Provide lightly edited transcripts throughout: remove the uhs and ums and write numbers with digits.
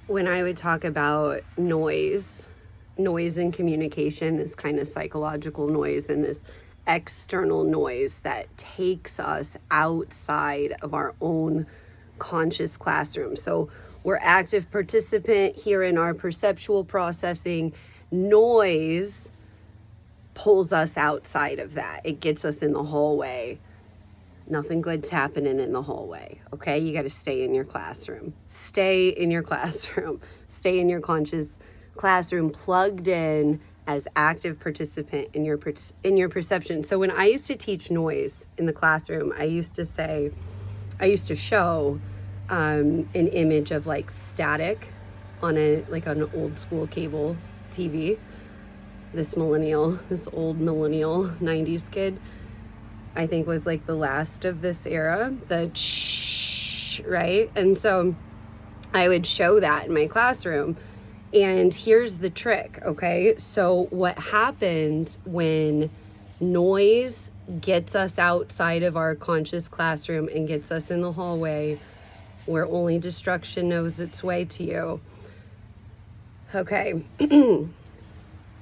when I would talk about noise in communication, this kind of psychological noise and this external noise that takes us outside of our own conscious classroom. So we're active participant here in our perceptual processing. Noise pulls us outside of that. It gets us in the hallway. Nothing good's happening in the hallway, okay? You got to stay in your classroom. Stay in your classroom. Stay in your conscious classroom, plugged in as active participant in your perception. So when I used to teach noise in the classroom, I used to show an image of like static on an old school cable TV. This old millennial 90s kid, I think was like the last of this era, the right? And so I would show that in my classroom. And here's the trick, okay? So what happens when noise gets us outside of our conscious classroom and gets us in the hallway where only destruction knows its way to you? Okay.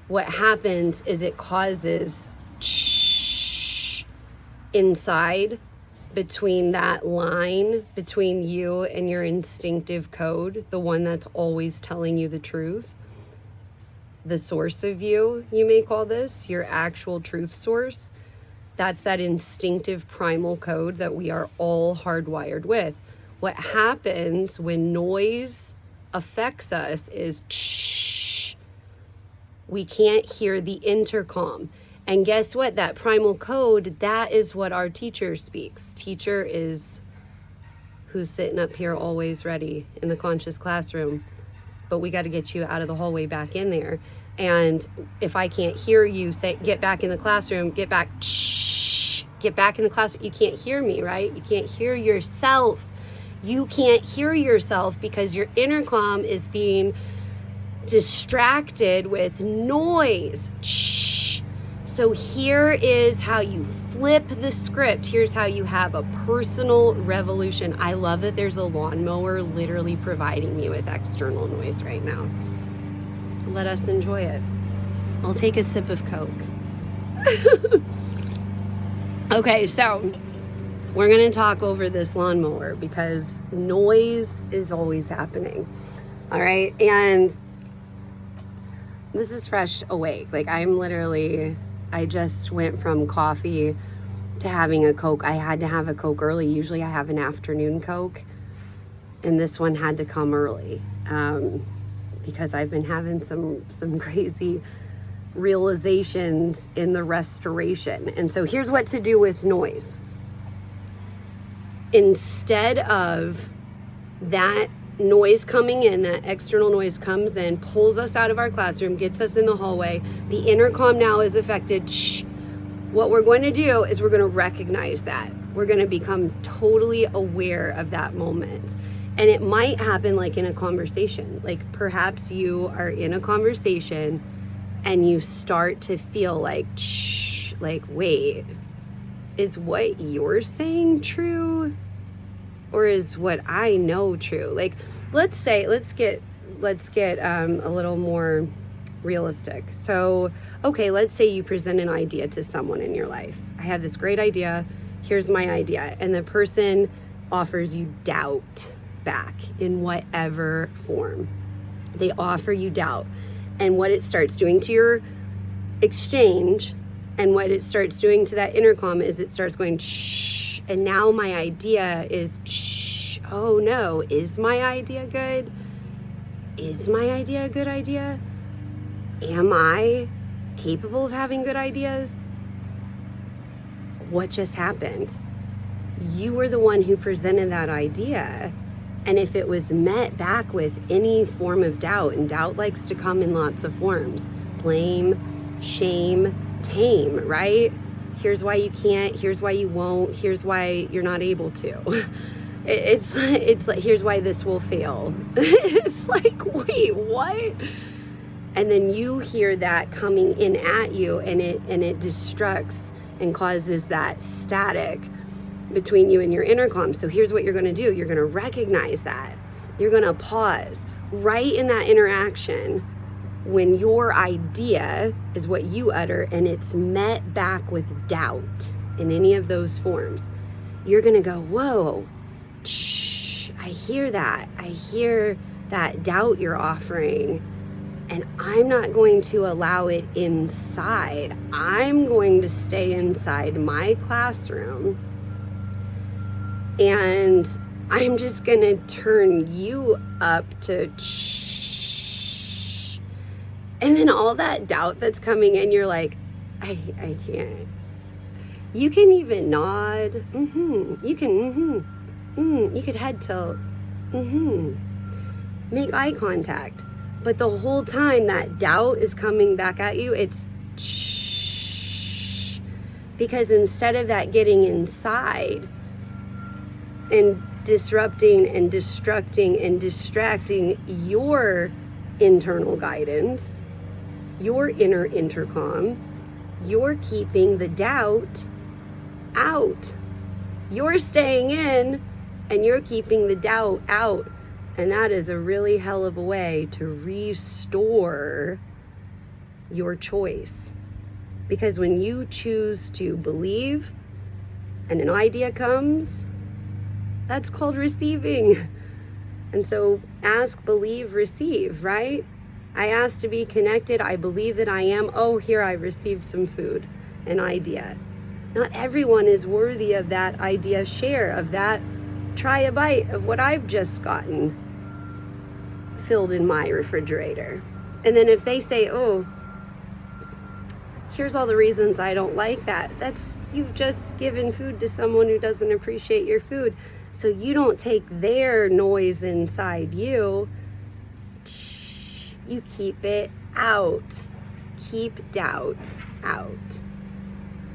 What happens is it causes inside between that line between you and your instinctive code, the one that's always telling you the truth, the source of you may call this, your actual truth source. That's that instinctive primal code that we are all hardwired with. What happens when noise affects us is we can't hear the intercom. And guess what? That primal code, that is what our teacher speaks. Teacher is who's sitting up here always ready in the conscious classroom. But we got to get you out of the hallway back in there. And if I can't hear you say, get back in the classroom, get back in the classroom. You can't hear me, right? You can't hear yourself. You can't hear yourself because your intercom is being distracted with noise. So here is how you flip the script. Here's how you have a personal revolution. I love that there's a lawnmower literally providing me with external noise right now. Let us enjoy it. I'll take a sip of Coke. Okay, so we're going to talk over this lawnmower because noise is always happening. All right, and this is fresh awake. Like I just went from coffee to having a Coke. I had to have a Coke early. Usually I have an afternoon Coke, and this one had to come early because I've been having some crazy realizations in the restoration. And so here's what to do with noise. Instead of that noise coming in, that external noise comes in, pulls us out of our classroom, gets us in the hallway, the intercom now is affected. What we're going to do is we're going to recognize that. We're going to become totally aware of that moment. And it might happen like in a conversation. Like perhaps you are in a conversation and you start to feel like, wait, is what you're saying true? Or is what I know true? Like, let's get a little more realistic. So, okay, let's say you present an idea to someone in your life. I have this great idea. Here's my idea. And the person offers you doubt back in whatever form. They offer you doubt. And what it starts doing to your exchange and what it starts doing to that intercom is it starts going shh. And now my idea is shh. Oh no, is my idea good? Is my idea a good idea? Am I capable of having good ideas? What just happened? You were the one who presented that idea. And if it was met back with any form of doubt, and doubt likes to come in lots of forms, blame, shame, tame, right? Here's why you can't, here's why you won't, here's why you're not able to. It's like, here's why this will fail. It's like, wait, what? And then you hear that coming in at you, and it destructs and causes that static between you and your intercom. So here's what you're going to do. You're going to recognize that. You're going to pause. right in that interaction, when your idea is what you utter and it's met back with doubt in any of those forms, you're going to go, whoa, shh, I hear that. I hear that doubt you're offering, and I'm not going to allow it inside. I'm going to stay inside my classroom, and I'm just going to turn you up to shh. And then all that doubt that's coming in, you're like, I can't. You can even nod. You can, you could head tilt. Make eye contact. But the whole time that doubt is coming back at you, it's shh. Because instead of that getting inside and disrupting and destructing and distracting your internal guidance, your inner intercom, you're keeping the doubt out. You're staying in and you're keeping the doubt out. And that is a really hell of a way to restore your choice. Because when you choose to believe and an idea comes, that's called receiving. And so ask, believe, receive, right? I asked to be connected. I believe that I am. Oh, here I received some food, an idea. Not everyone is worthy of that idea share, of that try a bite of what I've just gotten filled in my refrigerator. And then if they say, oh, here's all the reasons I don't like that, that's, you've just given food to someone who doesn't appreciate your food. So you don't take their noise inside you. You keep it out. Keep doubt out.